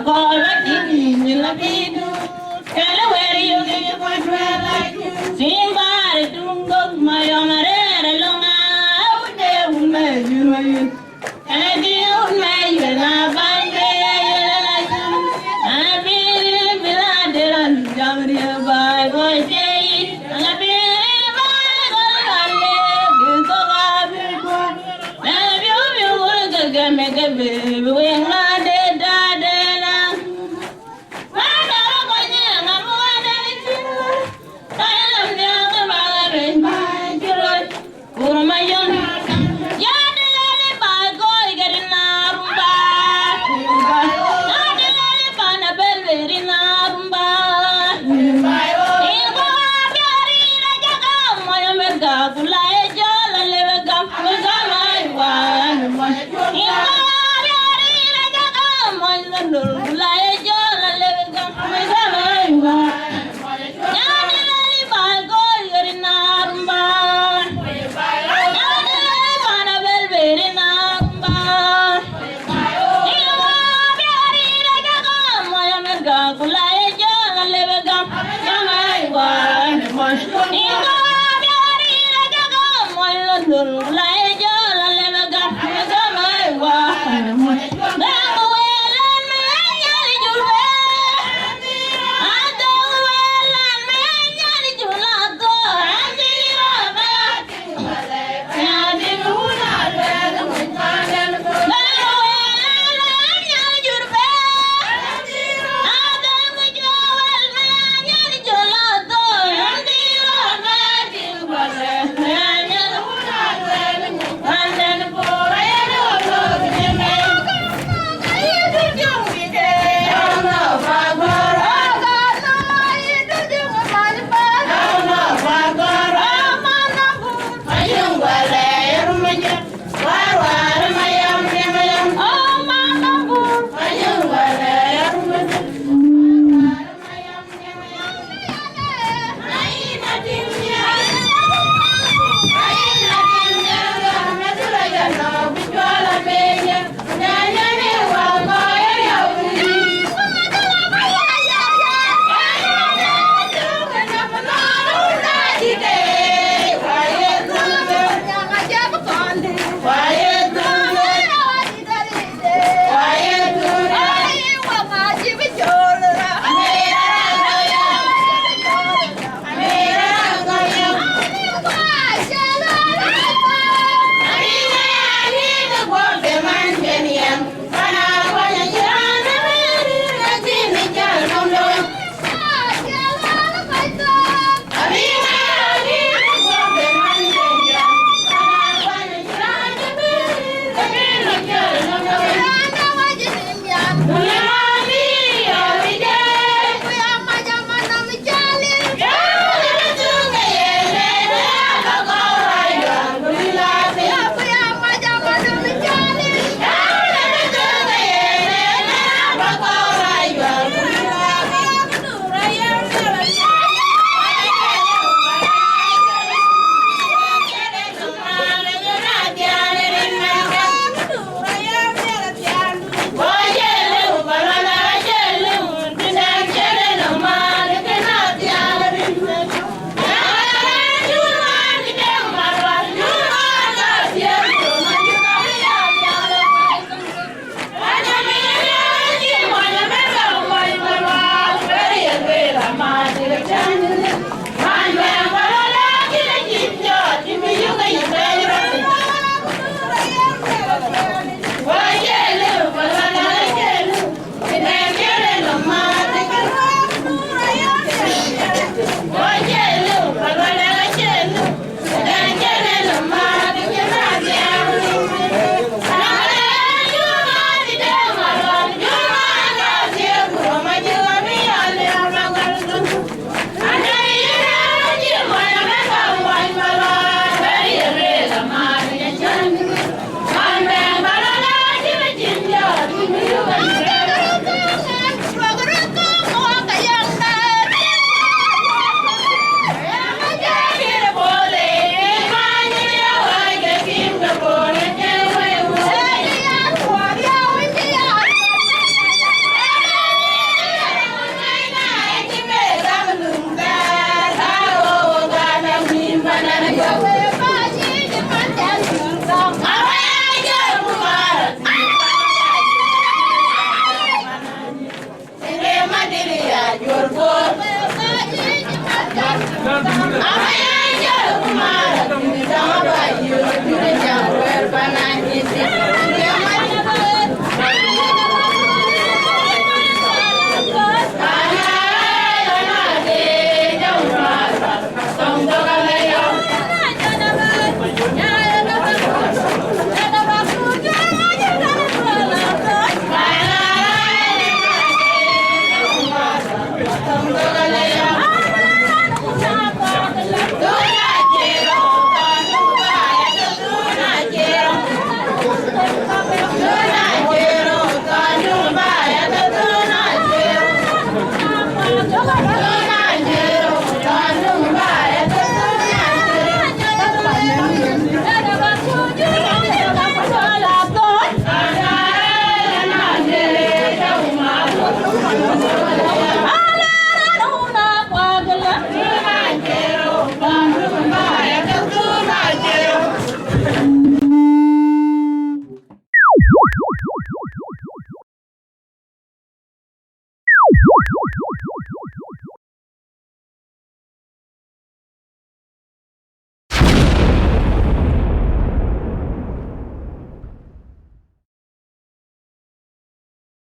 call back in the video. Tell where you get your point where like you. Sing by the tungo, my own alone. I would never make you. And I feel like you're not fine. I feel like I'm jumping by going and I feel make a baby when I did that. I never went in, I'm one anything. I am young about it, my girl. For my young young lady by going getting out of bed. Not the lady by the bed, very out of bed. If I were very, I got my America.